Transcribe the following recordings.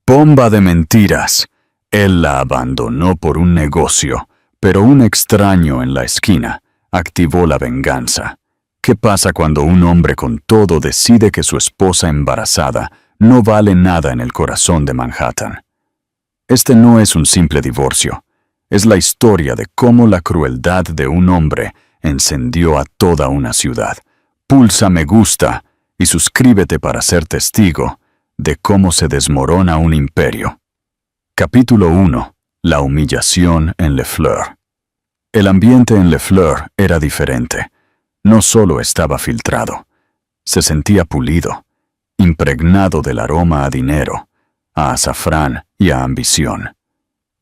Bomba de mentiras. Él la abandonó por un negocio, pero un extraño en la esquina activó la venganza. ¿Qué pasa cuando un hombre con todo decide que su esposa embarazada no vale nada en el corazón de Manhattan? Este no es un simple divorcio. Es la historia de cómo la crueldad de un hombre encendió a toda una ciudad. Pulsa me gusta y suscríbete para ser testigo de cómo se desmorona un imperio. Capítulo 1. La humillación en Le Fleur. El ambiente en Le Fleur era diferente. No solo estaba filtrado, se sentía pulido, impregnado del aroma a dinero, a azafrán y a ambición.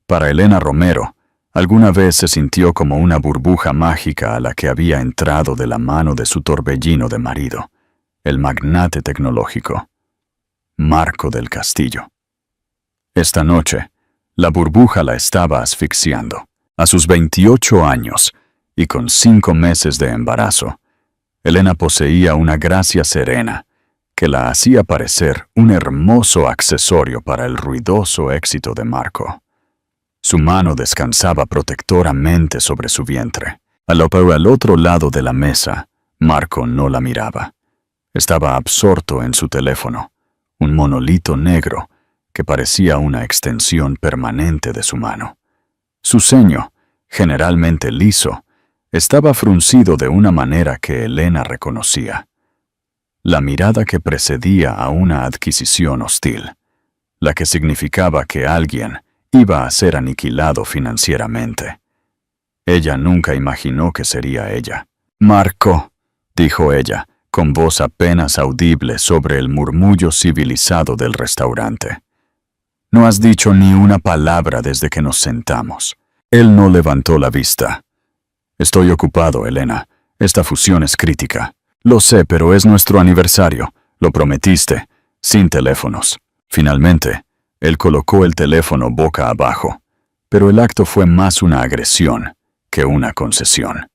Para Elena Romero, alguna vez se sintió como una burbuja mágica a la que había entrado de la mano de su torbellino de marido, el magnate tecnológico, Marco del Castillo. Esta noche, la burbuja la estaba asfixiando. A sus 28 años, y con 5 meses de embarazo, Elena poseía una gracia serena que la hacía parecer un hermoso accesorio para el ruidoso éxito de Marco. Su mano descansaba protectoramente sobre su vientre. Al otro lado de la mesa, Marco no la miraba. Estaba absorto en su teléfono, un monolito negro que parecía una extensión permanente de su mano. Su ceño, generalmente liso, estaba fruncido de una manera que Elena reconocía. La mirada que precedía a una adquisición hostil, la que significaba que alguien iba a ser aniquilado financieramente. Ella nunca imaginó que sería ella. «Marco», dijo ella, con voz apenas audible sobre el murmullo civilizado del restaurante. «No has dicho ni una palabra desde que nos sentamos». Él no levantó la vista. «Estoy ocupado, Elena. Esta fusión es crítica». «Lo sé, pero es nuestro aniversario. Lo prometiste. Sin teléfonos». Finalmente, él colocó el teléfono boca abajo, pero el acto fue más una agresión que una concesión.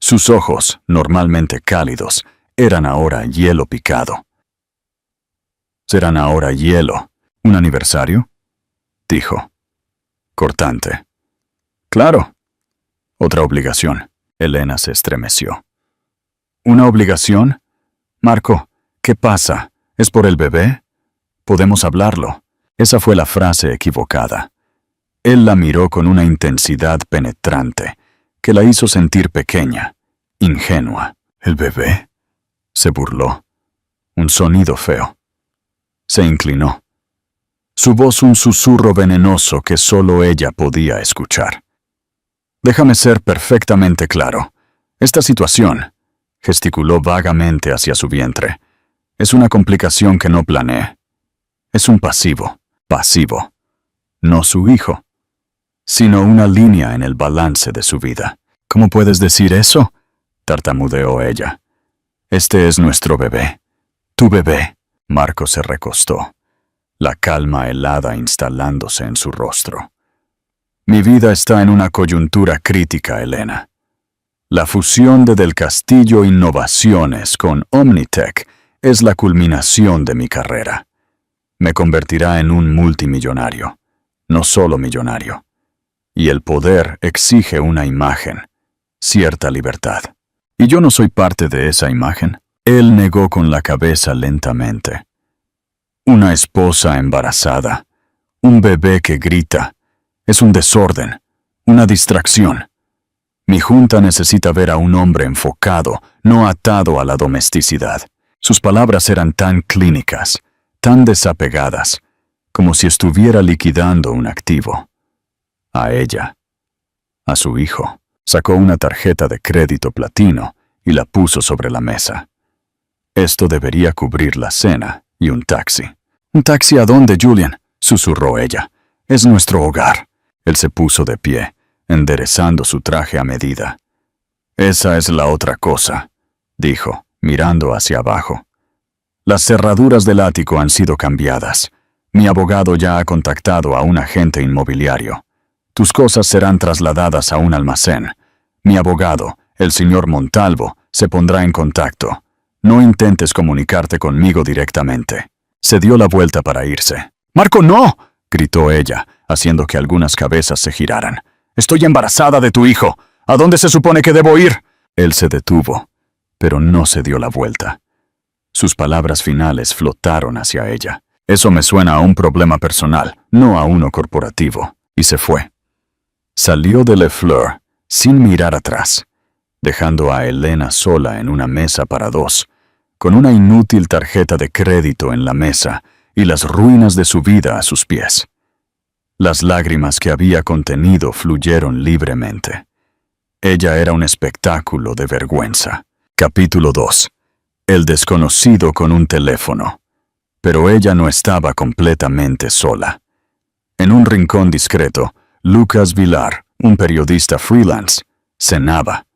Sus ojos, normalmente cálidos, eran ahora hielo picado. «¿Serán ahora hielo? ¿Un aniversario?», dijo. Cortante. «Claro». «Otra obligación». Elena se estremeció. «¿Una obligación? Marco, ¿qué pasa? ¿Es por el bebé? Podemos hablarlo». Esa fue la frase equivocada. Él la miró con una intensidad penetrante que la hizo sentir pequeña, ingenua. «¿El bebé?», se burló. Un sonido feo. Se inclinó. Su voz un susurro venenoso que solo ella podía escuchar. «Déjame ser perfectamente claro. Esta situación», gesticuló vagamente hacia su vientre, «es una complicación que no planeé. Es un pasivo. No su hijo, sino una línea en el balance de su vida». «¿Cómo puedes decir eso?», tartamudeó ella. «Este es nuestro bebé. Tu bebé». Marco se recostó, la calma helada instalándose en su rostro. «Mi vida está en una coyuntura crítica, Elena. La fusión de Del Castillo Innovaciones con Omnitech es la culminación de mi carrera. Me convertirá en un multimillonario, no solo millonario. Y el poder exige una imagen, cierta libertad. ¿Y yo no soy parte de esa imagen?». Él negó con la cabeza lentamente. «Una esposa embarazada, un bebé que grita, es un desorden, una distracción. Mi junta necesita ver a un hombre enfocado, no atado a la domesticidad». Sus palabras eran tan clínicas, tan desapegadas, como si estuviera liquidando un activo. A ella, a su hijo. Sacó una tarjeta de crédito platino y la puso sobre la mesa. «Esto debería cubrir la cena y un taxi». «¿Un taxi a dónde, Julian?», susurró ella. «Es nuestro hogar». Él se puso de pie, enderezando su traje a medida. «Esa es la otra cosa», dijo, mirando hacia abajo. «Las cerraduras del ático han sido cambiadas. Mi abogado ya ha contactado a un agente inmobiliario. Tus cosas serán trasladadas a un almacén. Mi abogado, el señor Montalvo, se pondrá en contacto. No intentes comunicarte conmigo directamente». Se dio la vuelta para irse. «Marco, no», gritó ella, haciendo que algunas cabezas se giraran. «Estoy embarazada de tu hijo. ¿A dónde se supone que debo ir?» Él se detuvo, pero no se dio la vuelta. Sus palabras finales flotaron hacia ella. «Eso me suena a un problema personal, no a uno corporativo», y se fue. Salió de Le Fleur sin mirar atrás, dejando a Elena sola en una mesa para dos, con una inútil tarjeta de crédito en la mesa y las ruinas de su vida a sus pies. Las lágrimas que había contenido fluyeron libremente. Ella era un espectáculo de vergüenza. Capítulo 2. El desconocido con un teléfono. Pero ella no estaba completamente sola. En un rincón discreto, Lucas Villar, un periodista freelance, cenaba.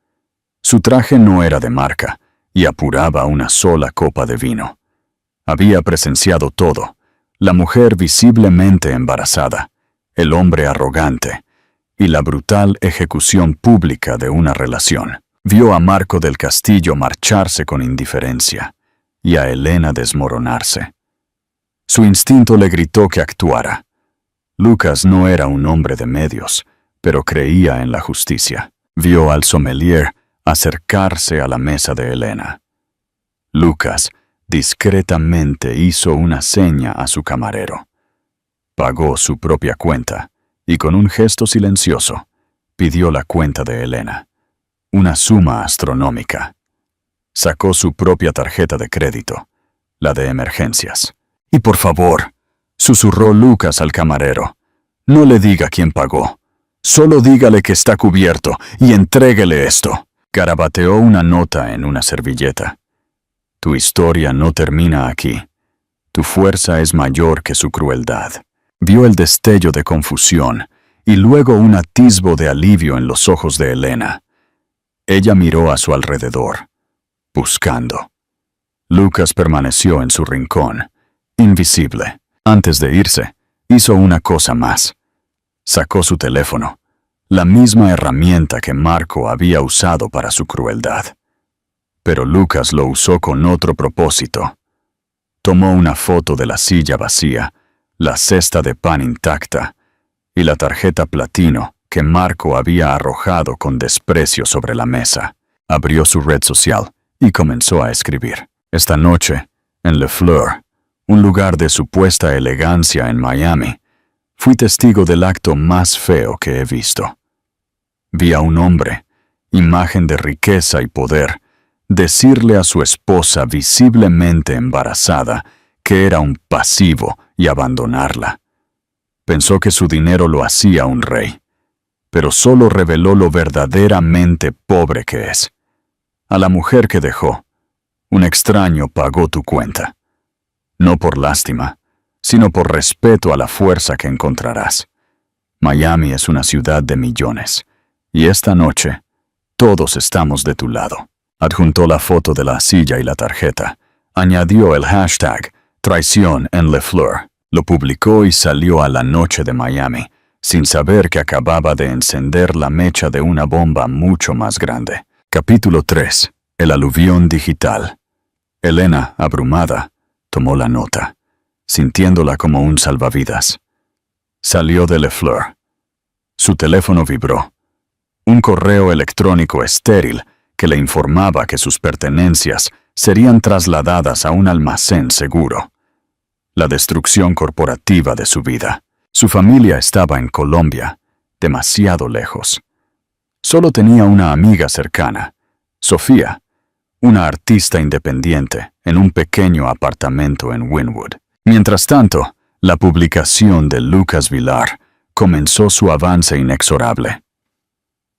Su traje no era de marca y apuraba una sola copa de vino. Había presenciado todo: la mujer visiblemente embarazada, el hombre arrogante y la brutal ejecución pública de una relación. Vio a Marco del Castillo marcharse con indiferencia y a Elena desmoronarse. Su instinto le gritó que actuara. Lucas no era un hombre de medios, pero creía en la justicia. Vio al sommelier acercarse a la mesa de Elena. Lucas discretamente hizo una seña a su camarero. Pagó su propia cuenta y con un gesto silencioso pidió la cuenta de Elena. Una suma astronómica. Sacó su propia tarjeta de crédito, la de emergencias. «Y por favor», susurró Lucas al camarero, «no le diga quién pagó. Solo dígale que está cubierto y entréguele esto». Garabateó una nota en una servilleta. «Tu historia no termina aquí. Tu fuerza es mayor que su crueldad». Vio el destello de confusión y luego un atisbo de alivio en los ojos de Elena. Ella miró a su alrededor, buscando. Lucas permaneció en su rincón, invisible. Antes de irse, hizo una cosa más. Sacó su teléfono, la misma herramienta que Marco había usado para su crueldad. Pero Lucas lo usó con otro propósito. Tomó una foto de la silla vacía, la cesta de pan intacta y la tarjeta platino que Marco había arrojado con desprecio sobre la mesa. Abrió su red social y comenzó a escribir. «Esta noche, en Le Fleur, un lugar de supuesta elegancia en Miami, fui testigo del acto más feo que he visto. Vi a un hombre, imagen de riqueza y poder, decirle a su esposa visiblemente embarazada que era un pasivo y abandonarla. Pensó que su dinero lo hacía un rey, pero solo reveló lo verdaderamente pobre que es. A la mujer que dejó, un extraño pagó tu cuenta. No por lástima, sino por respeto a la fuerza que encontrarás. Miami es una ciudad de millones, y esta noche todos estamos de tu lado». Adjuntó la foto de la silla y la tarjeta. Añadió el hashtag «Traición en Le Fleur». Lo publicó y salió a la noche de Miami, sin saber que acababa de encender la mecha de una bomba mucho más grande. Capítulo 3. El aluvión digital. Elena, abrumada, tomó la nota, sintiéndola como un salvavidas. Salió de Le Fleur. Su teléfono vibró. Un correo electrónico estéril que le informaba que sus pertenencias serían trasladadas a un almacén seguro. La destrucción corporativa de su vida. Su familia estaba en Colombia, demasiado lejos. Solo tenía una amiga cercana, Sofía, una artista independiente en un pequeño apartamento en Wynwood. Mientras tanto, la publicación de Lucas Villar comenzó su avance inexorable.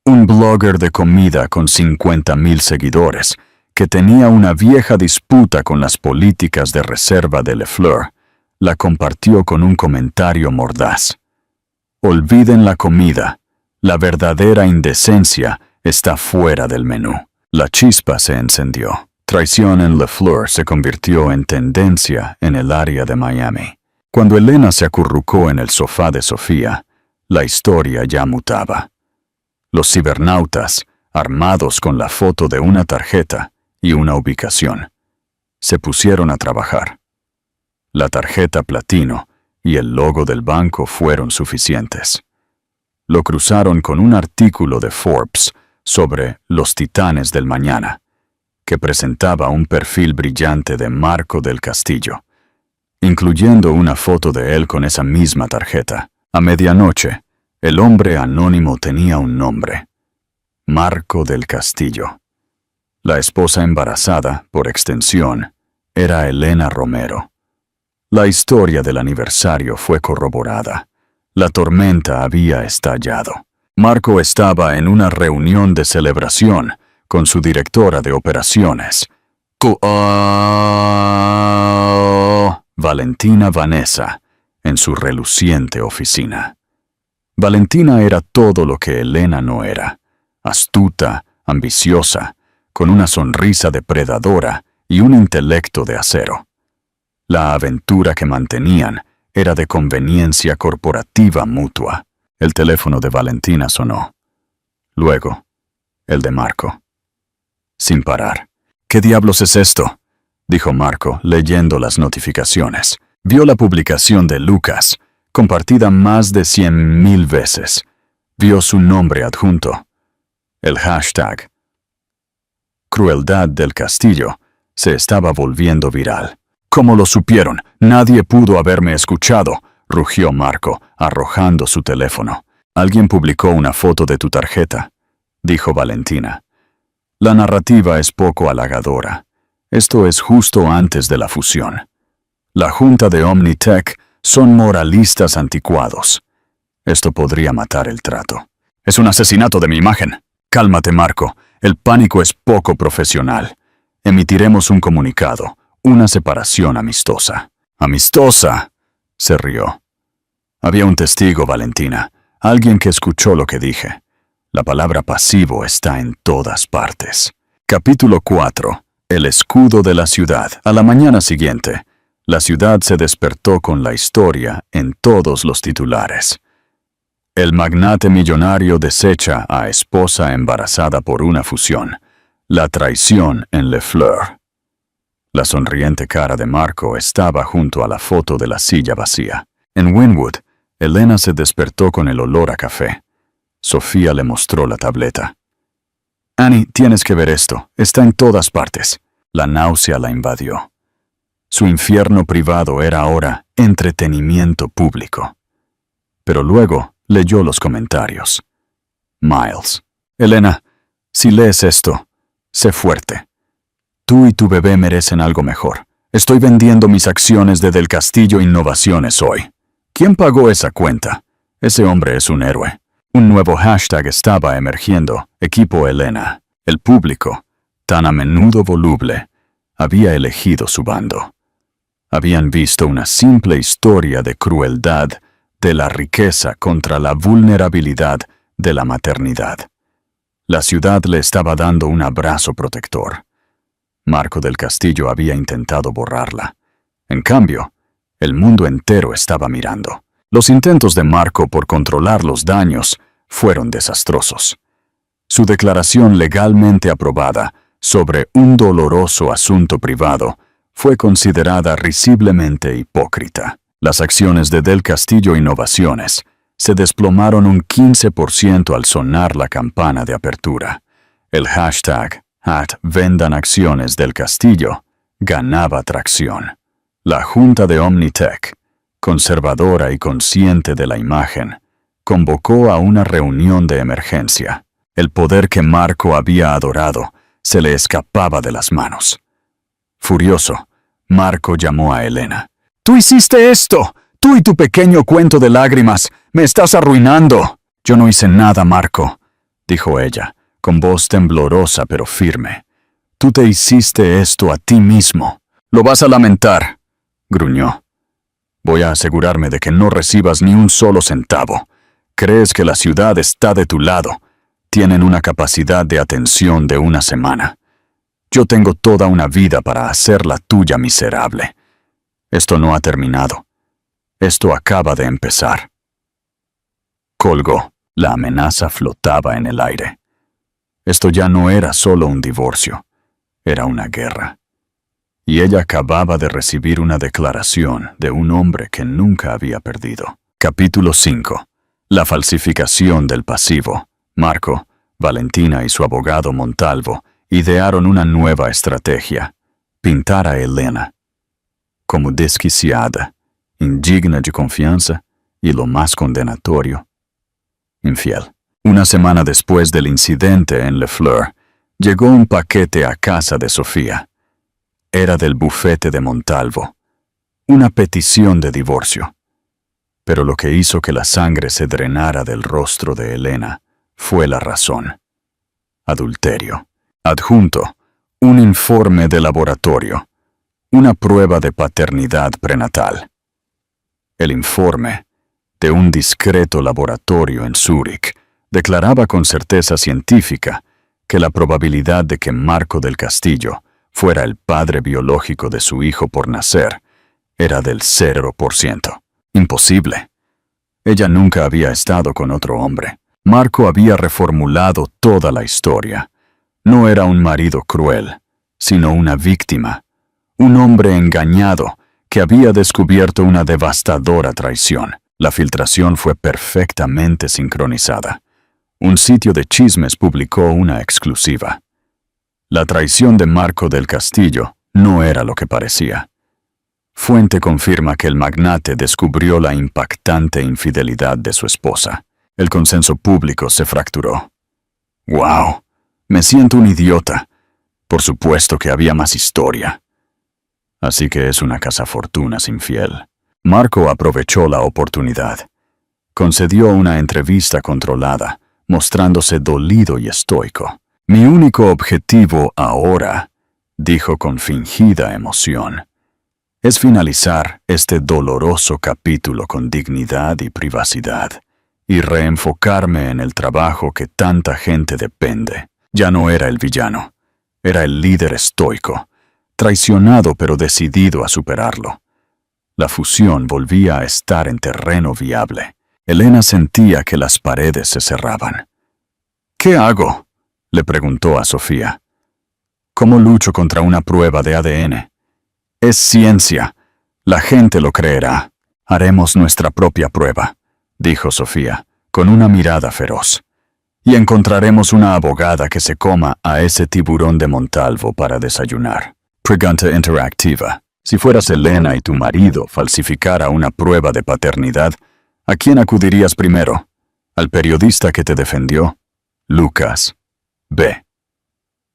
Un blogger de comida con 50,000 seguidores, que tenía una vieja disputa con las políticas de reserva de Le Fleur, la compartió con un comentario mordaz. «Olviden la comida. La verdadera indecencia está fuera del menú». La chispa se encendió. Traición en Le Fleur se convirtió en tendencia en el área de Miami. Cuando Elena se acurrucó en el sofá de Sofía, la historia ya mutaba. Los cibernautas, armados con la foto de una tarjeta y una ubicación, se pusieron a trabajar. La tarjeta platino y el logo del banco fueron suficientes. Lo cruzaron con un artículo de Forbes sobre los titanes del mañana, que presentaba un perfil brillante de Marco del Castillo, incluyendo una foto de él con esa misma tarjeta. A medianoche, el hombre anónimo tenía un nombre: Marco del Castillo. La esposa embarazada, por extensión, era Elena Romero. La historia del aniversario fue corroborada. La tormenta había estallado. Marco estaba en una reunión de celebración con su directora de operaciones, Valentina Vanessa, en su reluciente oficina. Valentina era todo lo que Elena no era: astuta, ambiciosa, con una sonrisa depredadora y un intelecto de acero. La aventura que mantenían era de conveniencia corporativa mutua. El teléfono de Valentina sonó. Luego, el de Marco. Sin parar. «¿Qué diablos es esto?», dijo Marco, leyendo las notificaciones. Vio la publicación de Lucas, compartida más de 100,000 veces. Vio su nombre adjunto. El hashtag Crueldad del Castillo se estaba volviendo viral. «¿Cómo lo supieron? Nadie pudo haberme escuchado», rugió Marco, arrojando su teléfono. «Alguien publicó una foto de tu tarjeta», dijo Valentina. «La narrativa es poco halagadora. Esto es justo antes de la fusión. La junta de Omnitech son moralistas anticuados. Esto podría matar el trato». «Es un asesinato de mi imagen». «Cálmate, Marco. El pánico es poco profesional. Emitiremos un comunicado, una separación amistosa». «¿Amistosa?», se rió. «Había un testigo, Valentina, alguien que escuchó lo que dije. La palabra pasivo está en todas partes». Capítulo 4. El escudo de la ciudad. A la mañana siguiente, la ciudad se despertó con la historia en todos los titulares. El magnate millonario desecha a esposa embarazada por una fusión. La traición en Le Fleur. La sonriente cara de Marco estaba junto a la foto de la silla vacía. En Wynwood, Elena se despertó con el olor a café. Sofía le mostró la tableta. «Annie, tienes que ver esto. Está en todas partes». La náusea la invadió. Su infierno privado era ahora entretenimiento público. Pero luego leyó los comentarios. Miles. «Elena, si lees esto, sé fuerte. Tú y tu bebé merecen algo mejor. Estoy vendiendo mis acciones de Del Castillo Innovaciones hoy. ¿Quién pagó esa cuenta? Ese hombre es un héroe». Un nuevo hashtag estaba emergiendo: Equipo Elena. El público, tan a menudo voluble, había elegido su bando. Habían visto una simple historia de crueldad de la riqueza contra la vulnerabilidad de la maternidad. La ciudad le estaba dando un abrazo protector. Marco del Castillo había intentado borrarla. En cambio, el mundo entero estaba mirando. Los intentos de Marco por controlar los daños fueron desastrosos. Su declaración legalmente aprobada sobre un doloroso asunto privado fue considerada risiblemente hipócrita. Las acciones de Del Castillo Innovaciones se desplomaron un 15% al sonar la campana de apertura. El hashtag #Vendan acciones del Castillo ganaba tracción. La junta de Omnitech, conservadora y consciente de la imagen, convocó a una reunión de emergencia. El poder que Marco había adorado se le escapaba de las manos. Furioso, Marco llamó a Elena. «¡Tú hiciste esto! ¡Tú y tu pequeño cuento de lágrimas! ¡Me estás arruinando!». «Yo no hice nada, Marco», dijo ella, con voz temblorosa pero firme. «Tú te hiciste esto a ti mismo». «Lo vas a lamentar», gruñó. «Voy a asegurarme de que no recibas ni un solo centavo. Crees que la ciudad está de tu lado. Tienen una capacidad de atención de una semana. Yo tengo toda una vida para hacer la tuya miserable. Esto no ha terminado. Esto acaba de empezar». Colgó. La amenaza flotaba en el aire. Esto ya no era solo un divorcio. Era una guerra. y ella acababa de recibir una declaración de un hombre que nunca había perdido. Capítulo 5. La falsificación del pasivo. Marco, Valentina y su abogado Montalvo idearon una nueva estrategia: pintar a Elena como desquiciada, indigna de confianza y, lo más condenatorio, infiel. Una semana después del incidente en Le Fleur, llegó un paquete a casa de Sofía. Era del bufete de Montalvo, una petición de divorcio. Pero lo que hizo que la sangre se drenara del rostro de Elena fue la razón: adulterio. Adjunto, un informe de laboratorio, una prueba de paternidad prenatal. El informe, de un discreto laboratorio en Zúrich, declaraba con certeza científica que la probabilidad de que Marco del Castillo fuera el padre biológico de su hijo por nacer era del 0%. Imposible. Ella nunca había estado con otro hombre. Marco había reformulado toda la historia. No era un marido cruel, sino una víctima, un hombre engañado que había descubierto una devastadora traición. La filtración fue perfectamente sincronizada. Un sitio de chismes publicó una exclusiva. La traición de Marco del Castillo no era lo que parecía. Fuente confirma que el magnate descubrió la impactante infidelidad de su esposa. El consenso público se fracturó. ¡Wow! Me siento un idiota. Por supuesto que había más historia. Así que es una cazafortunas infiel. Marco aprovechó la oportunidad. Concedió una entrevista controlada, mostrándose dolido y estoico. Mi único objetivo ahora, dijo con fingida emoción, es finalizar este doloroso capítulo con dignidad y privacidad, y reenfocarme en el trabajo que tanta gente depende. Ya no era el villano, era el líder estoico, traicionado pero decidido a superarlo. La fusión volvía a estar en terreno viable. Elena sentía que las paredes se cerraban. ¿Qué hago?, le preguntó a Sofía. ¿Cómo lucho contra una prueba de ADN? Es ciencia. La gente lo creerá. Haremos nuestra propia prueba, dijo Sofía, con una mirada feroz. Y encontraremos una abogada que se coma a ese tiburón de Montalvo para desayunar. Pregunta interactiva. Si fueras Elena y tu marido falsificara una prueba de paternidad, ¿a quién acudirías primero? ¿Al periodista que te defendió? Lucas. B.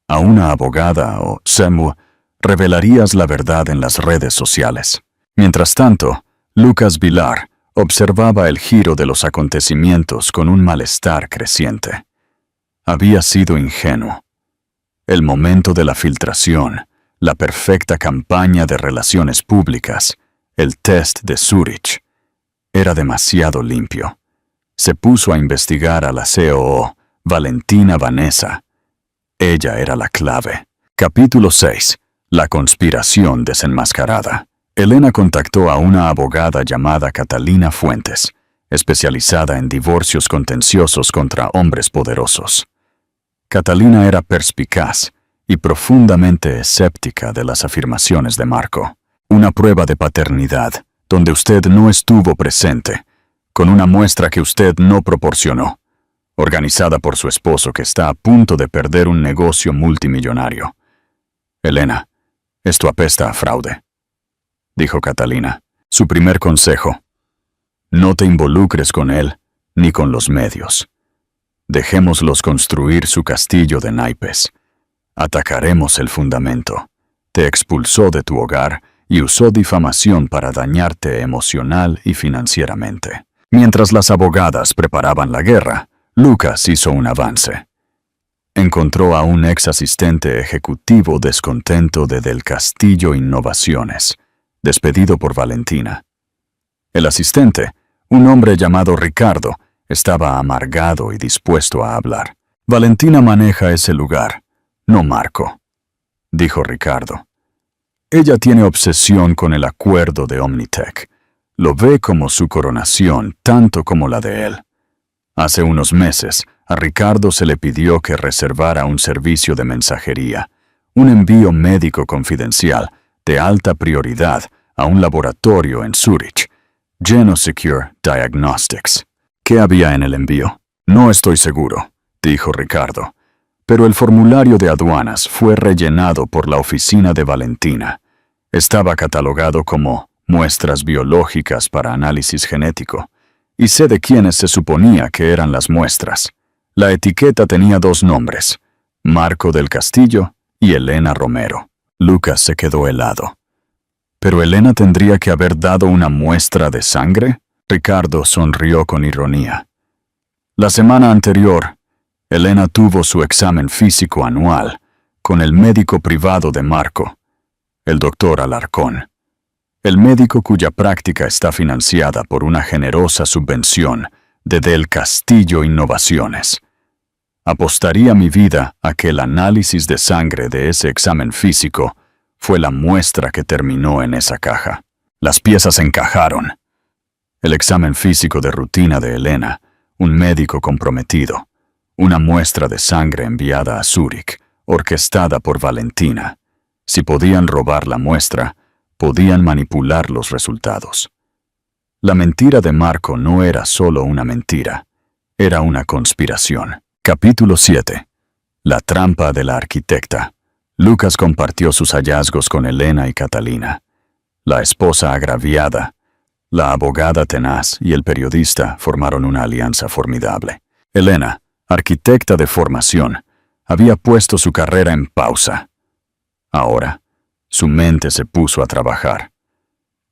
¿A una abogada o Samuel revelarías la verdad en las redes sociales? Mientras tanto, Lucas Vilar observaba el giro de los acontecimientos con un malestar creciente. Había sido ingenuo. El momento de la filtración, la perfecta campaña de relaciones públicas, el test de Zúrich, era demasiado limpio. Se puso a investigar a la COO, Valentina Vanessa. Ella era la clave. Capítulo 6. La conspiración desenmascarada. Elena contactó a una abogada llamada Catalina Fuentes, especializada en divorcios contenciosos contra hombres poderosos. Catalina era perspicaz y profundamente escéptica de las afirmaciones de Marco. Una prueba de paternidad, donde usted no estuvo presente, con una muestra que usted no proporcionó, organizada por su esposo que está a punto de perder un negocio multimillonario. Elena, esto apesta a fraude, dijo Catalina. Su primer consejo: no te involucres con él ni con los medios. Dejémoslos construir su castillo de naipes. Atacaremos el fundamento. Te expulsó de tu hogar y usó difamación para dañarte emocional y financieramente. Mientras las abogadas preparaban la guerra, Lucas hizo un avance. Encontró a un ex asistente ejecutivo descontento de Del Castillo Innovaciones, despedido por Valentina. El asistente, un hombre llamado Ricardo, estaba amargado y dispuesto a hablar. Valentina maneja ese lugar, no Marco, dijo Ricardo. Ella tiene obsesión con el acuerdo de Omnitech. Lo ve como su coronación, tanto como la de él. Hace unos meses, a Ricardo se le pidió que reservara un servicio de mensajería, un envío médico confidencial, de alta prioridad a un laboratorio en Zúrich, Genosecure Diagnostics. ¿Qué había en el envío? No estoy seguro, dijo Ricardo, pero el formulario de aduanas fue rellenado por la oficina de Valentina. Estaba catalogado como muestras biológicas para análisis genético, y sé de quiénes se suponía que eran las muestras. La etiqueta tenía 2 nombres, Marco del Castillo y Elena Romero. Lucas se quedó helado. ¿Pero Elena tendría que haber dado una muestra de sangre? Ricardo sonrió con ironía. La semana anterior, Elena tuvo su examen físico anual con el médico privado de Marco, el doctor Alarcón, el médico cuya práctica está financiada por una generosa subvención de Del Castillo Innovaciones. Apostaría mi vida a que el análisis de sangre de ese examen físico fue la muestra que terminó en esa caja. Las piezas encajaron. El examen físico de rutina de Elena, un médico comprometido, una muestra de sangre enviada a Zúrich, orquestada por Valentina. Si podían robar la muestra, podían manipular los resultados. La mentira de Marco no era solo una mentira, era una conspiración. Capítulo 7. La trampa de la arquitecta. Lucas compartió sus hallazgos con Elena y Catalina. La esposa agraviada, la abogada tenaz y el periodista formaron una alianza formidable. Elena, arquitecta de formación, había puesto su carrera en pausa. Ahora, su mente se puso a trabajar.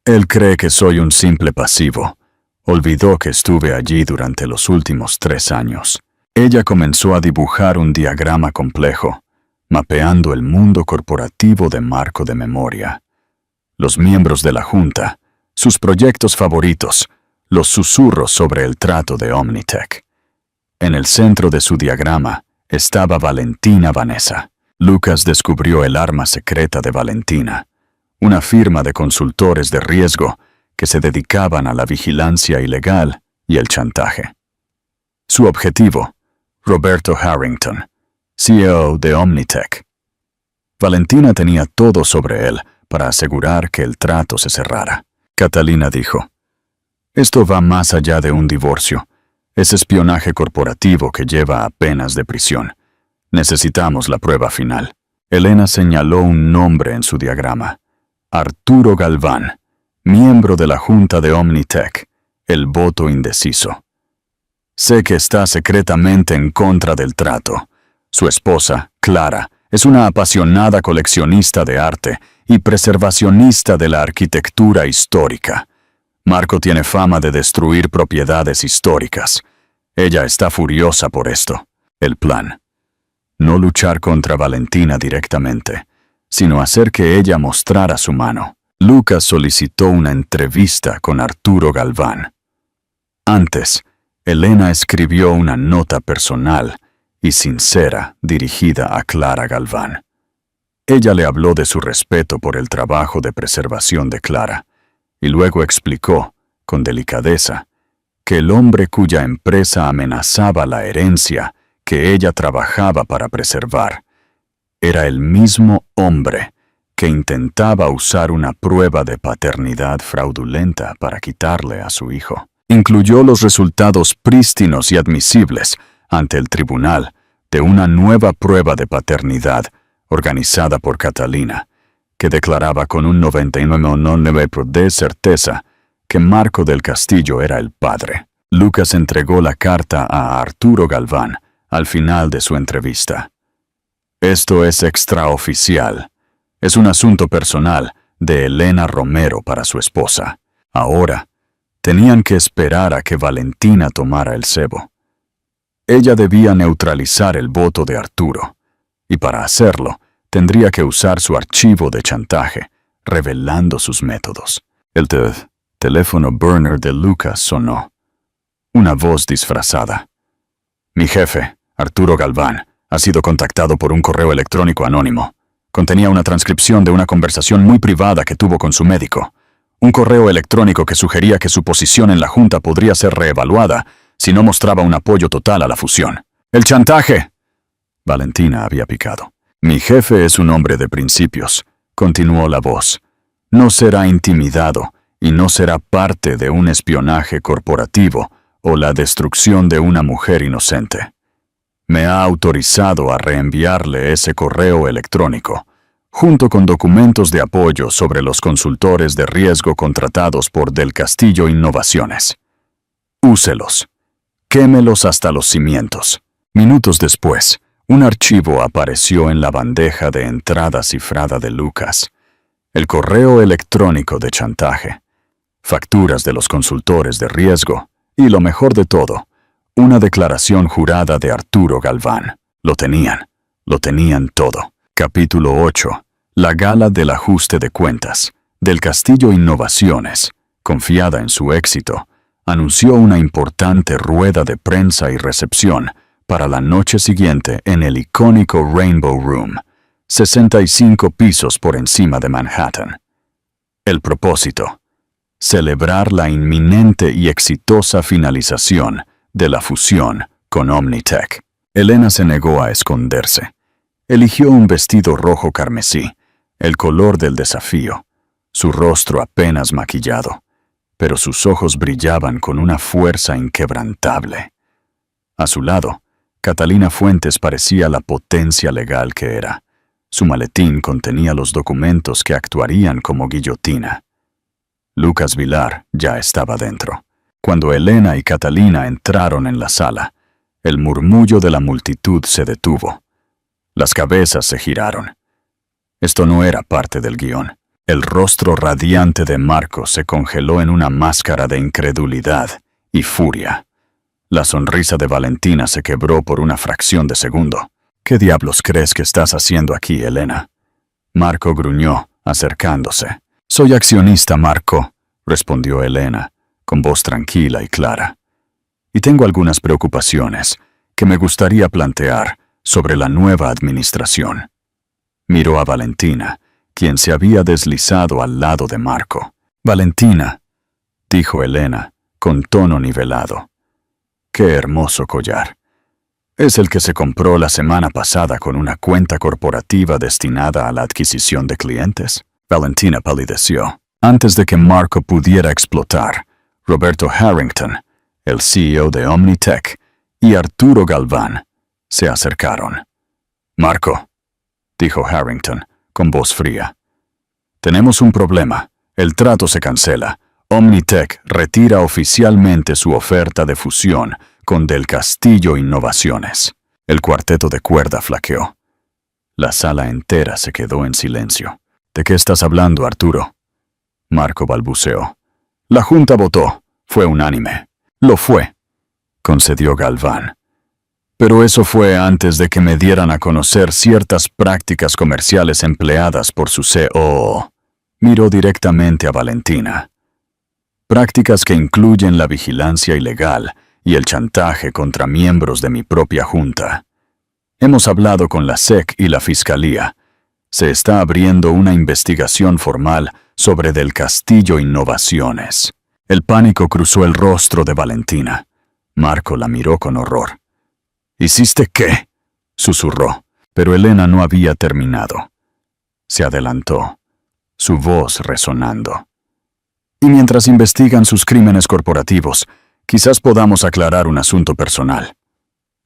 Él cree que soy un simple pasivo. Olvidó que estuve allí durante los últimos 3 años. Ella comenzó a dibujar un diagrama complejo, mapeando el mundo corporativo de Marco de memoria. Los miembros de la junta, sus proyectos favoritos, los susurros sobre el trato de Omnitech. En el centro de su diagrama estaba Valentina Vanessa. Lucas descubrió el arma secreta de Valentina, una firma de consultores de riesgo que se dedicaban a la vigilancia ilegal y el chantaje. Su objetivo, Roberto Harrington, CEO de Omnitech. Valentina tenía todo sobre él para asegurar que el trato se cerrara. Catalina dijo, «Esto va más allá de un divorcio. Es espionaje corporativo que lleva a penas de prisión. Necesitamos la prueba final». Elena señaló un nombre en su diagrama. Arturo Galván, miembro de la junta de Omnitech, el voto indeciso. Sé que está secretamente en contra del trato. Su esposa, Clara, es una apasionada coleccionista de arte y preservacionista de la arquitectura histórica. Marco tiene fama de destruir propiedades históricas. Ella está furiosa por esto. El plan: no luchar contra Valentina directamente, sino hacer que ella mostrara su mano. Lucas solicitó una entrevista con Arturo Galván. Antes, Elena escribió una nota personal y sincera dirigida a Clara Galván. Ella le habló de su respeto por el trabajo de preservación de Clara, y luego explicó, con delicadeza, que el hombre cuya empresa amenazaba la herencia que ella trabajaba para preservar era el mismo hombre que intentaba usar una prueba de paternidad fraudulenta para quitarle a su hijo. Incluyó los resultados prístinos y admisibles ante el tribunal de una nueva prueba de paternidad organizada por Catalina, que declaraba con un 99% de certeza que Marco del Castillo era el padre. Lucas entregó la carta a Arturo Galván al final de su entrevista. Esto es extraoficial. Es un asunto personal de Elena Romero para su esposa. Ahora, tenían que esperar a que Valentina tomara el cebo. Ella debía neutralizar el voto de Arturo, y para hacerlo, tendría que usar su archivo de chantaje, revelando sus métodos. El teléfono burner de Lucas sonó. Una voz disfrazada. «Mi jefe, Arturo Galván, ha sido contactado por un correo electrónico anónimo. Contenía una transcripción de una conversación muy privada que tuvo con su médico. Un correo electrónico que sugería que su posición en la junta podría ser reevaluada si no mostraba un apoyo total a la fusión. ¡El chantaje!» Valentina había picado. «Mi jefe es un hombre de principios, continuó la voz. No será intimidado y no será parte de un espionaje corporativo o la destrucción de una mujer inocente. Me ha autorizado a reenviarle ese correo electrónico, junto con documentos de apoyo sobre los consultores de riesgo contratados por Del Castillo Innovaciones. Úselos. Quémelos hasta los cimientos. Minutos después, un archivo apareció en la bandeja de entrada cifrada de Lucas. El correo electrónico de chantaje, facturas de los consultores de riesgo y, lo mejor de todo, una declaración jurada de Arturo Galván. Lo tenían todo. Capítulo 8. La gala del ajuste de cuentas. Del Castillo Innovaciones, confiada en su éxito, anunció una importante rueda de prensa y recepción para la noche siguiente en el icónico Rainbow Room, 65 pisos por encima de Manhattan. El propósito: celebrar la inminente y exitosa finalización de la fusión con Omnitech. Elena se negó a esconderse. Eligió un vestido rojo carmesí, el color del desafío, su rostro apenas maquillado, pero sus ojos brillaban con una fuerza inquebrantable. A su lado, Catalina Fuentes parecía la potencia legal que era. Su maletín contenía los documentos que actuarían como guillotina. Lucas Vilar ya estaba dentro. Cuando Elena y Catalina entraron en la sala, el murmullo de la multitud se detuvo. Las cabezas se giraron. Esto no era parte del guión. El rostro radiante de Marco se congeló en una máscara de incredulidad y furia. La sonrisa de Valentina se quebró por una fracción de segundo. ¿Qué diablos crees que estás haciendo aquí, Elena? Marco gruñó, acercándose. Soy accionista, Marco, respondió Elena, con voz tranquila y clara. Y tengo algunas preocupaciones que me gustaría plantear sobre la nueva administración. Miró a Valentina, quien se había deslizado al lado de Marco. Valentina, dijo Elena, con tono nivelado. Qué hermoso collar. Es el que se compró la semana pasada con una cuenta corporativa destinada a la adquisición de clientes. Valentina palideció. Antes de que Marco pudiera explotar, Roberto Harrington, el CEO de Omnitech, y Arturo Galván se acercaron. Marco, dijo Harrington, con voz fría. Tenemos un problema. El trato se cancela. Omnitech retira oficialmente su oferta de fusión con Del Castillo Innovaciones. El cuarteto de cuerda flaqueó. La sala entera se quedó en silencio. ¿De qué estás hablando, Arturo? Marco balbuceó. La Junta votó. Fue unánime. Lo fue, concedió Galván. Pero eso fue antes de que me dieran a conocer ciertas prácticas comerciales empleadas por su COO. Miró directamente a Valentina. Prácticas que incluyen la vigilancia ilegal y el chantaje contra miembros de mi propia junta. Hemos hablado con la SEC y la Fiscalía. Se está abriendo una investigación formal sobre Del Castillo Innovaciones. El pánico cruzó el rostro de Valentina. Marco la miró con horror. ¿Hiciste qué?, susurró, pero Elena no había terminado. Se adelantó, su voz resonando. Y mientras investigan sus crímenes corporativos, quizás podamos aclarar un asunto personal.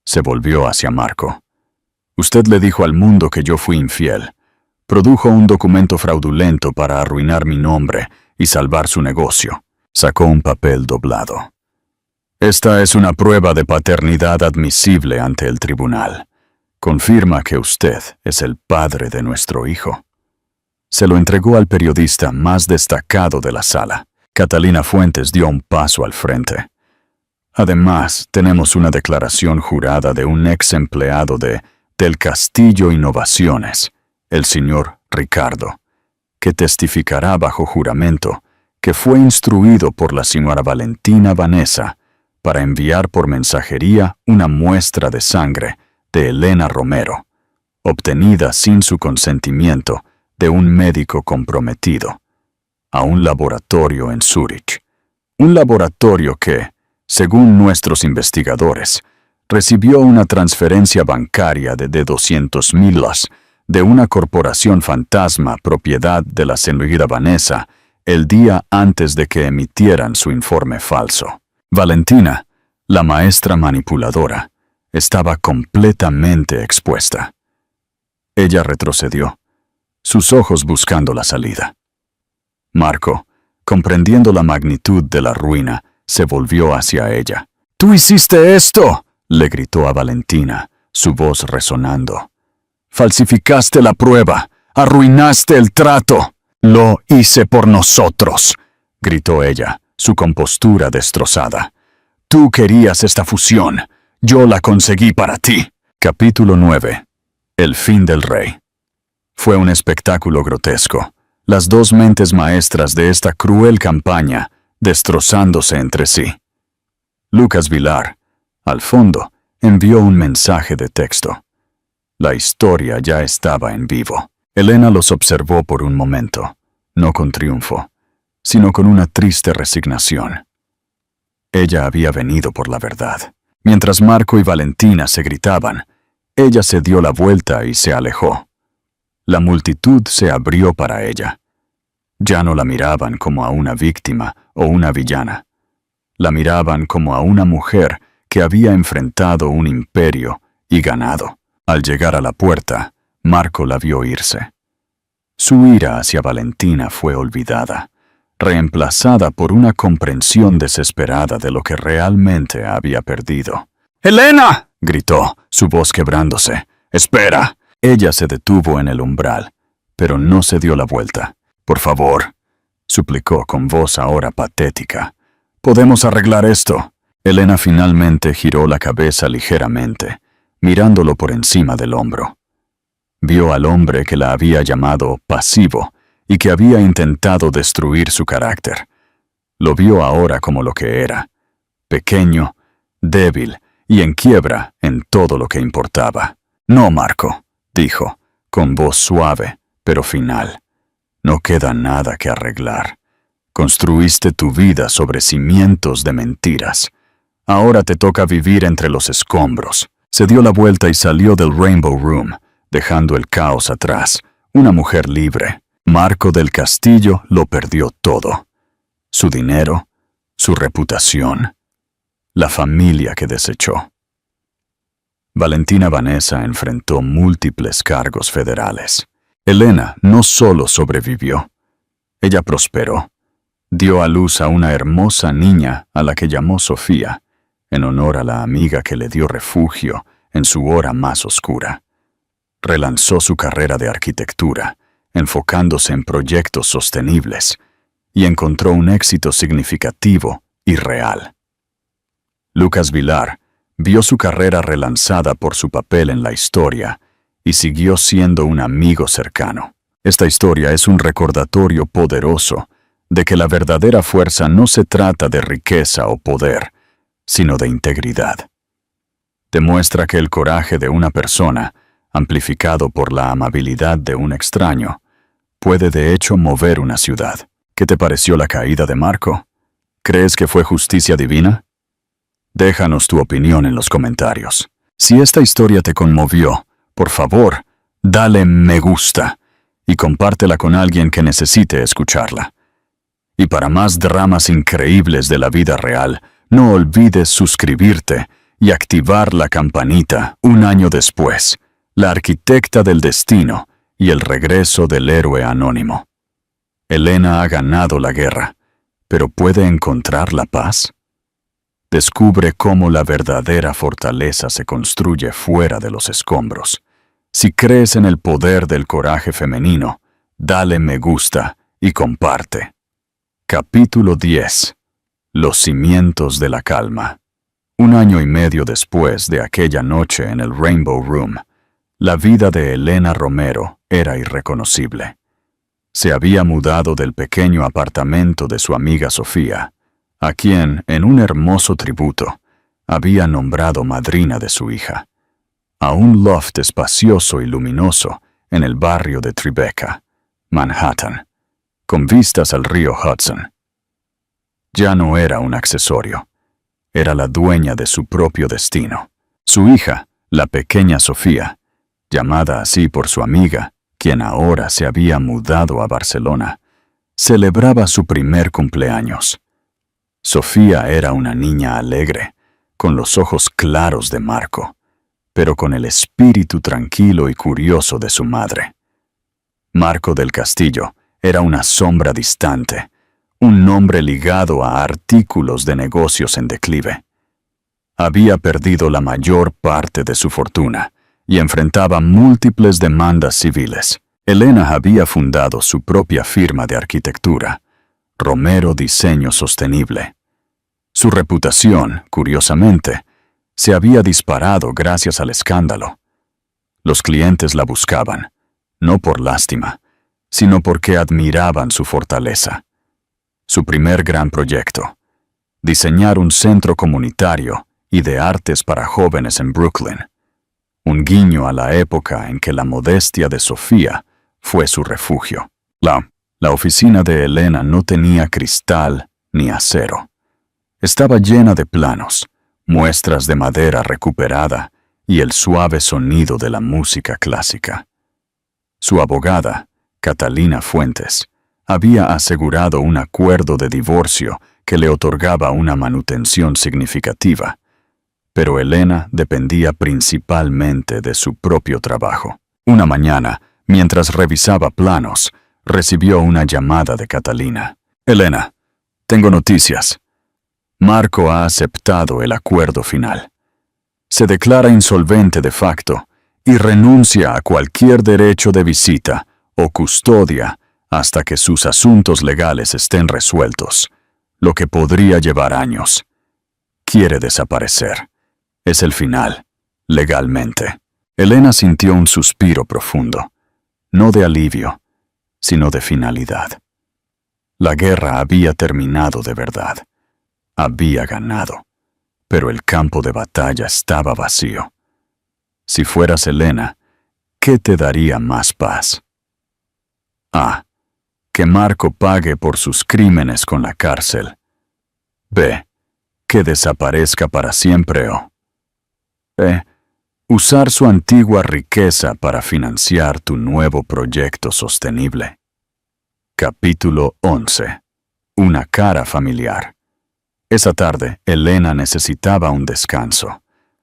Se volvió hacia Marco. Usted le dijo al mundo que yo fui infiel. Produjo un documento fraudulento para arruinar mi nombre y salvar su negocio. Sacó un papel doblado. Esta es una prueba de paternidad admisible ante el tribunal. Confirma que usted es el padre de nuestro hijo. Se lo entregó al periodista más destacado de la sala. Catalina Fuentes dio un paso al frente. Además, tenemos una declaración jurada de un ex empleado de Del Castillo Innovaciones, el señor Ricardo, que testificará bajo juramento que fue instruido por la señora Valentina Vanessa para enviar por mensajería una muestra de sangre de Elena Romero, obtenida sin su consentimiento de un médico comprometido, a un laboratorio en Zúrich. Un laboratorio que, según nuestros investigadores, recibió una transferencia bancaria de $200,000 de una corporación fantasma propiedad de la señorita Vanessa el día antes de que emitieran su informe falso. Valentina, la maestra manipuladora, estaba completamente expuesta. Ella retrocedió, sus ojos buscando la salida. Marco, comprendiendo la magnitud de la ruina, se volvió hacia ella. «¡Tú hiciste esto!», le gritó a Valentina, su voz resonando. «Falsificaste la prueba, arruinaste el trato». «Lo hice por nosotros», gritó ella, su compostura destrozada. «Tú querías esta fusión, yo la conseguí para ti». Capítulo 9. El fin del rey. Fue un espectáculo grotesco. Las dos mentes maestras de esta cruel campaña destrozándose entre sí. Lucas Vilar, al fondo, envió un mensaje de texto. La historia ya estaba en vivo. Elena los observó por un momento, no con triunfo, sino con una triste resignación. Ella había venido por la verdad. Mientras Marco y Valentina se gritaban, ella se dio la vuelta y se alejó. La multitud se abrió para ella. Ya no la miraban como a una víctima o una villana. La miraban como a una mujer que había enfrentado un imperio y ganado. Al llegar a la puerta, Marco la vio irse. Su ira hacia Valentina fue olvidada, reemplazada por una comprensión desesperada de lo que realmente había perdido. «¡Elena!», gritó, su voz quebrándose. «¡Espera!». Ella se detuvo en el umbral, pero no se dio la vuelta. «Por favor», suplicó con voz ahora patética. «¿Podemos arreglar esto?». Elena finalmente giró la cabeza ligeramente, mirándolo por encima del hombro. Vio al hombre que la había llamado pasivo y que había intentado destruir su carácter. Lo vio ahora como lo que era, pequeño, débil y en quiebra en todo lo que importaba. «No, Marco», dijo, con voz suave, pero final. «No queda nada que arreglar. Construiste tu vida sobre cimientos de mentiras. Ahora te toca vivir entre los escombros». Se dio la vuelta y salió del Rainbow Room, dejando el caos atrás, una mujer libre. Marco del Castillo lo perdió todo. Su dinero, su reputación, la familia que desechó. Valentina Vanessa enfrentó múltiples cargos federales. Elena no solo sobrevivió, ella prosperó. Dio a luz a una hermosa niña a la que llamó Sofía, en honor a la amiga que le dio refugio en su hora más oscura. Relanzó su carrera de arquitectura, enfocándose en proyectos sostenibles, y encontró un éxito significativo y real. Lucas Vilar vio su carrera relanzada por su papel en la historia y siguió siendo un amigo cercano. Esta historia es un recordatorio poderoso de que la verdadera fuerza no se trata de riqueza o poder, sino de integridad. Demuestra que el coraje de una persona, amplificado por la amabilidad de un extraño, puede de hecho mover una ciudad. ¿Qué te pareció la caída de Marco? ¿Crees que fue justicia divina? Déjanos tu opinión en los comentarios. Si esta historia te conmovió, por favor, dale me gusta y compártela con alguien que necesite escucharla. Y para más dramas increíbles de la vida real, no olvides suscribirte y activar la campanita. Un año después, la arquitecta del destino y el regreso del héroe anónimo. Elena ha ganado la guerra, pero ¿puede encontrar la paz? Descubre cómo la verdadera fortaleza se construye fuera de los escombros. Si crees en el poder del coraje femenino, dale me gusta y comparte. Capítulo 10. Los cimientos de la calma. 1 año y medio después de aquella noche en el Rainbow Room, la vida de Elena Romero era irreconocible. Se había mudado del pequeño apartamento de su amiga Sofía, a quien, en un hermoso tributo, había nombrado madrina de su hija, a un loft espacioso y luminoso en el barrio de Tribeca, Manhattan, con vistas al río Hudson. Ya no era un accesorio, era la dueña de su propio destino. Su hija, la pequeña Sofía, llamada así por su amiga, quien ahora se había mudado a Barcelona, celebraba su primer cumpleaños. Sofía era una niña alegre, con los ojos claros de Marco, pero con el espíritu tranquilo y curioso de su madre. Marco del Castillo era una sombra distante, un nombre ligado a artículos de negocios en declive. Había perdido la mayor parte de su fortuna y enfrentaba múltiples demandas civiles. Elena había fundado su propia firma de arquitectura, Romero Diseño Sostenible. Su reputación, curiosamente, se había disparado gracias al escándalo. Los clientes la buscaban, no por lástima, sino porque admiraban su fortaleza. Su primer gran proyecto, diseñar un centro comunitario y de artes para jóvenes en Brooklyn, un guiño a la época en que la modestia de Sofía fue su refugio. La oficina de Elena no tenía cristal ni acero. Estaba llena de planos, muestras de madera recuperada y el suave sonido de la música clásica. Su abogada, Catalina Fuentes, había asegurado un acuerdo de divorcio que le otorgaba una manutención significativa, pero Elena dependía principalmente de su propio trabajo. Una mañana, mientras revisaba planos, recibió una llamada de Catalina. «Elena, tengo noticias. Marco ha aceptado el acuerdo final. Se declara insolvente de facto y renuncia a cualquier derecho de visita o custodia hasta que sus asuntos legales estén resueltos, lo que podría llevar años. Quiere desaparecer. Es el final, legalmente». Elena sintió un suspiro profundo, no de alivio, sino de finalidad. La guerra había terminado de verdad. Había ganado, pero el campo de batalla estaba vacío. Si fueras Elena, ¿qué te daría más paz? A. Que Marco pague por sus crímenes con la cárcel. B. Que desaparezca para siempre o B. Usar su antigua riqueza para financiar tu nuevo proyecto sostenible. Capítulo 11. Una cara familiar. Esa tarde, Elena necesitaba un descanso.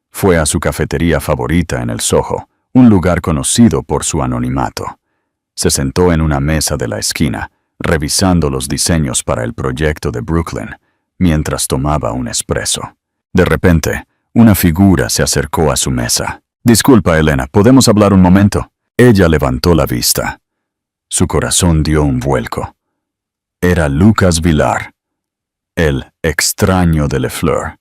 Fue a su cafetería favorita en el Soho, un lugar conocido por su anonimato. Se sentó en una mesa de la esquina, revisando los diseños para el proyecto de Brooklyn, mientras tomaba un espresso. De repente, una figura se acercó a su mesa. «Disculpa, Elena, ¿podemos hablar un momento?» Ella levantó la vista. Su corazón dio un vuelco. Era Lucas Villar, el extraño de Le Fleur,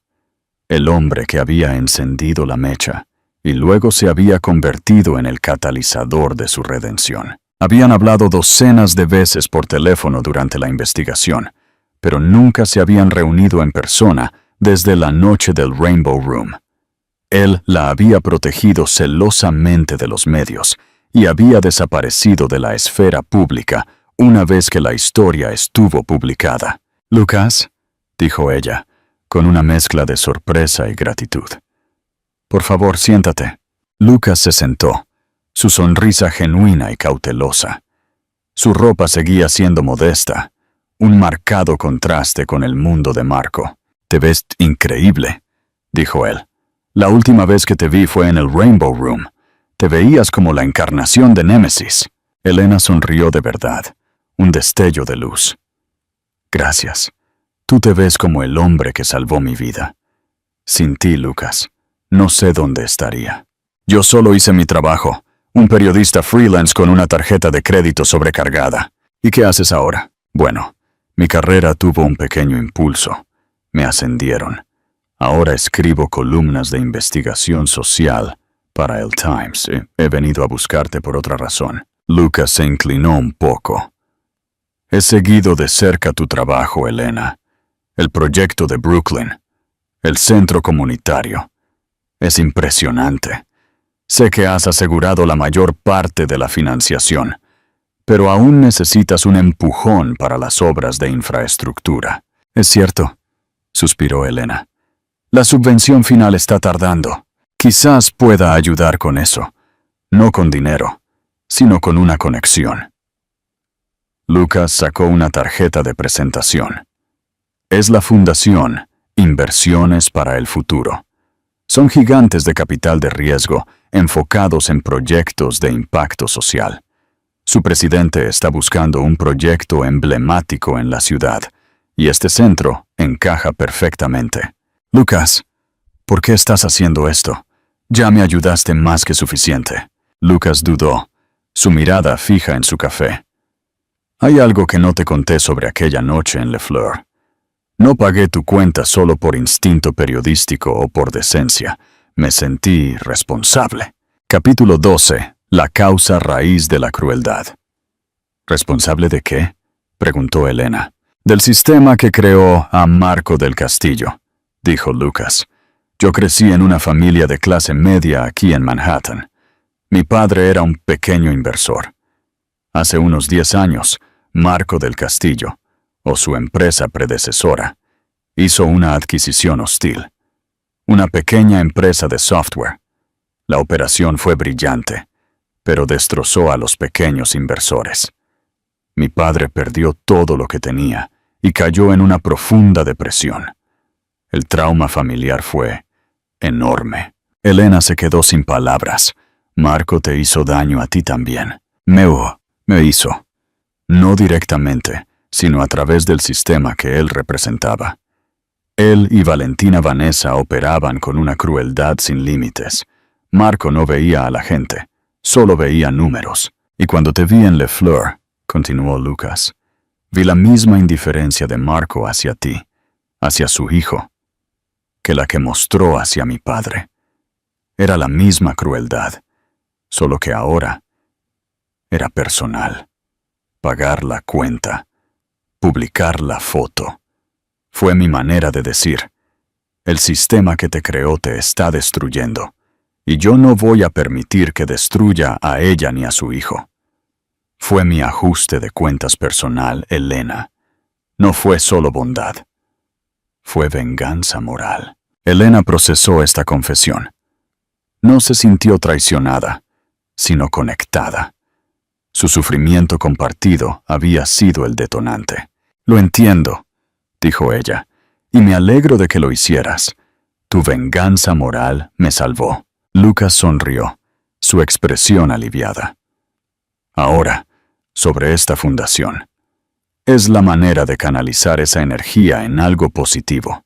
el hombre que había encendido la mecha y luego se había convertido en el catalizador de su redención. Habían hablado docenas de veces por teléfono durante la investigación, pero nunca se habían reunido en persona desde la noche del Rainbow Room. Él la había protegido celosamente de los medios y había desaparecido de la esfera pública una vez que la historia estuvo publicada. «Lucas», dijo ella, con una mezcla de sorpresa y gratitud. «Por favor, siéntate». Lucas se sentó, su sonrisa genuina y cautelosa. Su ropa seguía siendo modesta, un marcado contraste con el mundo de Marco. «Te ves increíble», dijo él. «La última vez que te vi fue en el Rainbow Room. Te veías como la encarnación de Némesis». Elena sonrió de verdad, un destello de luz. «Gracias. Tú te ves como el hombre que salvó mi vida. Sin ti, Lucas, no sé dónde estaría. Yo solo hice mi trabajo, un periodista freelance con una tarjeta de crédito sobrecargada. ¿Y qué haces ahora? Bueno, mi carrera tuvo un pequeño impulso. Me ascendieron. Ahora escribo columnas de investigación social para el Times. He venido a buscarte por otra razón». Lucas se inclinó un poco. «He seguido de cerca tu trabajo, Elena. El proyecto de Brooklyn. El centro comunitario. Es impresionante. Sé que has asegurado la mayor parte de la financiación, pero aún necesitas un empujón para las obras de infraestructura». «Es cierto», suspiró Elena. «La subvención final está tardando. Quizás pueda ayudar con eso. No con dinero, sino con una conexión. Lucas sacó una tarjeta de presentación. Es la Fundación Inversiones para el Futuro. Son gigantes de capital de riesgo enfocados en proyectos de impacto social. Su presidente está buscando un proyecto emblemático en la ciudad, y este centro encaja perfectamente. Lucas, ¿por qué estás haciendo esto? Ya me ayudaste más que suficiente. Lucas dudó, su mirada fija en su café. Hay algo que no te conté sobre aquella noche en Le Fleur. No pagué tu cuenta solo por instinto periodístico o por decencia. Me sentí responsable. Capítulo 12. La causa raíz de la crueldad. ¿Responsable de qué?, preguntó Elena. Del sistema que creó a Marco del Castillo, dijo Lucas. Yo crecí en una familia de clase media aquí en Manhattan. Mi padre era un pequeño inversor. Hace unos 10 años, Marco del Castillo, o su empresa predecesora, hizo una adquisición hostil. Una pequeña empresa de software. La operación fue brillante, pero destrozó a los pequeños inversores. Mi padre perdió todo lo que tenía y cayó en una profunda depresión. El trauma familiar fue enorme. Elena se quedó sin palabras. Marco te hizo daño a ti también. Me hizo. No directamente, sino a través del sistema que él representaba. Él y Valentina Vanessa operaban con una crueldad sin límites. Marco no veía a la gente, solo veía números. Y cuando te vi en Le Fleur, continuó Lucas, vi la misma indiferencia de Marco hacia ti, hacia su hijo, que la que mostró hacia mi padre. Era la misma crueldad, solo que ahora era personal. Pagar la cuenta, publicar la foto. Fue mi manera de decir, el sistema que te creó te está destruyendo, y yo no voy a permitir que destruya a ella ni a su hijo. Fue mi ajuste de cuentas personal, Elena. No fue solo bondad. Fue venganza moral. Elena procesó esta confesión. No se sintió traicionada, sino conectada. Su sufrimiento compartido había sido el detonante. Lo entiendo, dijo ella, y me alegro de que lo hicieras. Tu venganza moral me salvó. Lucas sonrió, su expresión aliviada. Ahora, sobre esta fundación. Es la manera de canalizar esa energía en algo positivo.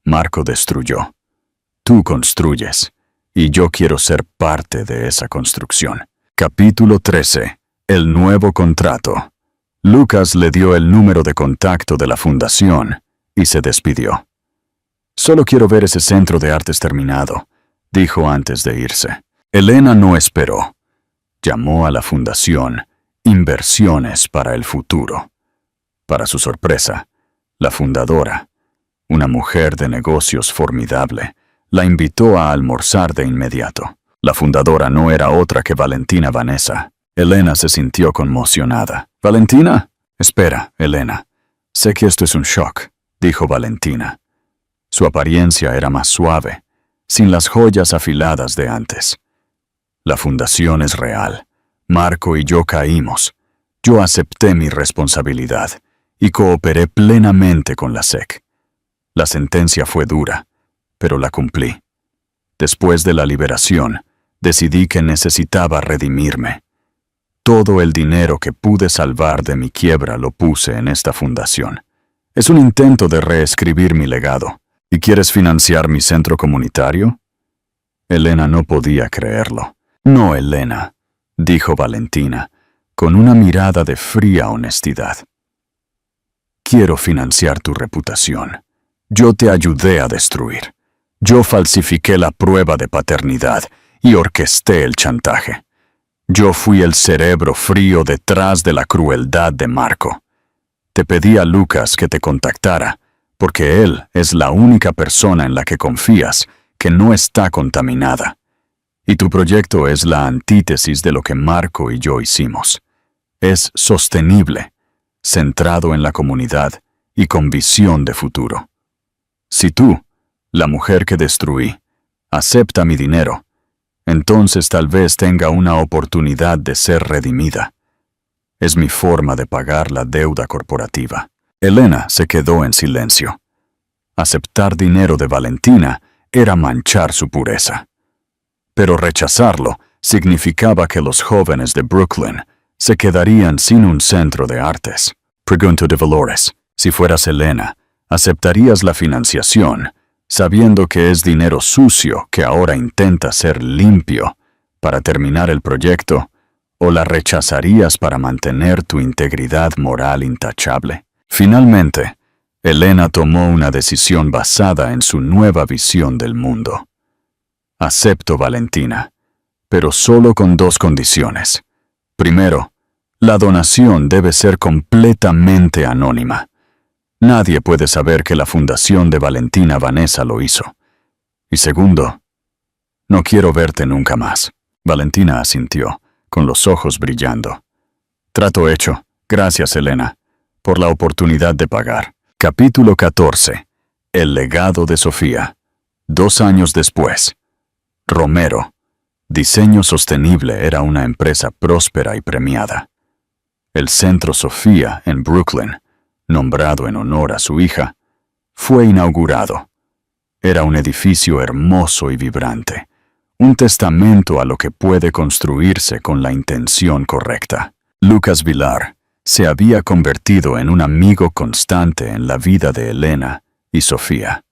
Marco destruyó. Tú construyes, y yo quiero ser parte de esa construcción. Capítulo 13. El nuevo contrato. Lucas le dio el número de contacto de la fundación y se despidió. Solo quiero ver ese centro de artes terminado, dijo antes de irse. Elena no esperó. Llamó a la fundación Inversiones para el Futuro. Para su sorpresa, la fundadora, una mujer de negocios formidable, la invitó a almorzar de inmediato. La fundadora no era otra que Valentina Vanessa. Elena se sintió conmocionada. ¿Valentina? Espera, Elena. Sé que esto es un shock, dijo Valentina. Su apariencia era más suave, sin las joyas afiladas de antes. La fundación es real. Marco y yo caímos. Yo acepté mi responsabilidad y cooperé plenamente con la SEC. La sentencia fue dura, pero la cumplí. Después de la liberación, decidí que necesitaba redimirme. Todo el dinero que pude salvar de mi quiebra lo puse en esta fundación. Es un intento de reescribir mi legado. ¿Y quieres financiar mi centro comunitario? Elena no podía creerlo. No, Elena, dijo Valentina, con una mirada de fría honestidad. Quiero financiar tu reputación. Yo te ayudé a destruir. Yo falsifiqué la prueba de paternidad y orquesté el chantaje. Yo fui el cerebro frío detrás de la crueldad de Marco. Te pedí a Lucas que te contactara, porque él es la única persona en la que confías que no está contaminada. Y tu proyecto es la antítesis de lo que Marco y yo hicimos. Es sostenible, centrado en la comunidad y con visión de futuro. Si tú, la mujer que destruí, acepta mi dinero, Entonces tal vez tenga una oportunidad de ser redimida. Es mi forma de pagar la deuda corporativa. Elena se quedó en silencio. Aceptar dinero de Valentina era manchar su pureza. Pero rechazarlo significaba que los jóvenes de Brooklyn se quedarían sin un centro de artes. Pregunto de Valores, si fueras Elena, ¿aceptarías la financiación, sabiendo que es dinero sucio que ahora intenta ser limpio para terminar el proyecto, o la rechazarías para mantener tu integridad moral intachable? Finalmente, Elena tomó una decisión basada en su nueva visión del mundo. Acepto, Valentina, pero solo con 2 condiciones. Primero, la donación debe ser completamente anónima. Nadie puede saber que la fundación de Valentina Vanessa lo hizo. Y segundo, no quiero verte nunca más. Valentina asintió, con los ojos brillando. Trato hecho. Gracias, Elena, por la oportunidad de pagar. Capítulo 14. El legado de Sofía. 2 años después. Romero. Diseño Sostenible era una empresa próspera y premiada. El Centro Sofía en Brooklyn, nombrado en honor a su hija, fue inaugurado. Era un edificio hermoso y vibrante, un testamento a lo que puede construirse con la intención correcta. Lucas Vilar se había convertido en un amigo constante en la vida de Elena y Sofía.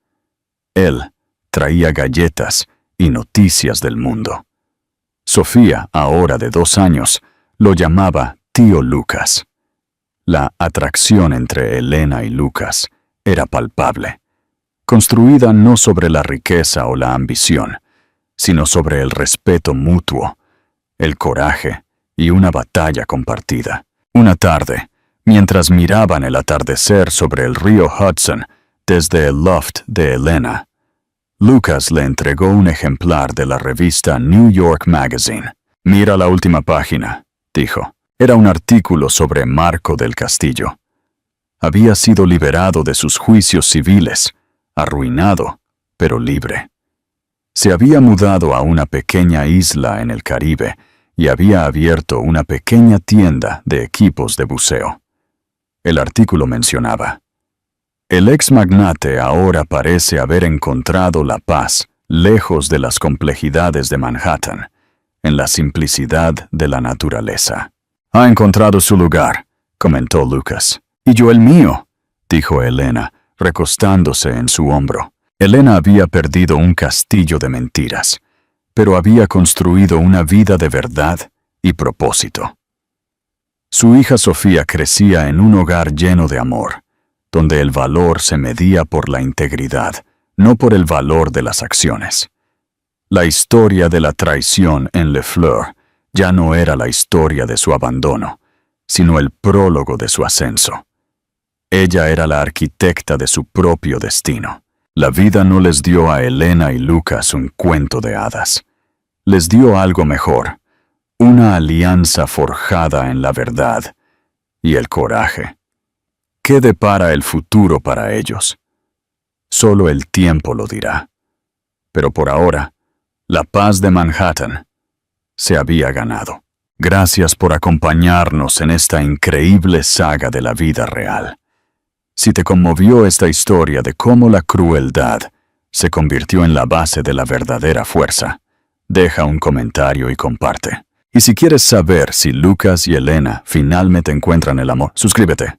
Él traía galletas y noticias del mundo. Sofía, ahora de 2 años, lo llamaba Tío Lucas. La atracción entre Elena y Lucas era palpable, construida no sobre la riqueza o la ambición, sino sobre el respeto mutuo, el coraje y una batalla compartida. Una tarde, mientras miraban el atardecer sobre el río Hudson desde el loft de Elena, Lucas le entregó un ejemplar de la revista New York Magazine. «Mira la última página», dijo. Era un artículo sobre Marco del Castillo. Había sido liberado de sus juicios civiles, arruinado, pero libre. Se había mudado a una pequeña isla en el Caribe y había abierto una pequeña tienda de equipos de buceo. El artículo mencionaba: el ex magnate ahora parece haber encontrado la paz lejos de las complejidades de Manhattan, en la simplicidad de la naturaleza. «Ha encontrado su lugar», comentó Lucas. «Y yo el mío», dijo Elena, recostándose en su hombro. Elena había perdido un castillo de mentiras, pero había construido una vida de verdad y propósito. Su hija Sofía crecía en un hogar lleno de amor, donde el valor se medía por la integridad, no por el valor de las acciones. La historia de la traición en Le Fleur ya no era la historia de su abandono, sino el prólogo de su ascenso. Ella era la arquitecta de su propio destino. La vida no les dio a Elena y Lucas un cuento de hadas. Les dio algo mejor, una alianza forjada en la verdad y el coraje. ¿Qué depara el futuro para ellos? Solo el tiempo lo dirá. Pero por ahora, la paz de Manhattan se había ganado. Gracias por acompañarnos en esta increíble saga de la vida real. Si te conmovió esta historia de cómo la crueldad se convirtió en la base de la verdadera fuerza, deja un comentario y comparte. Y si quieres saber si Lucas y Elena finalmente encuentran el amor, suscríbete.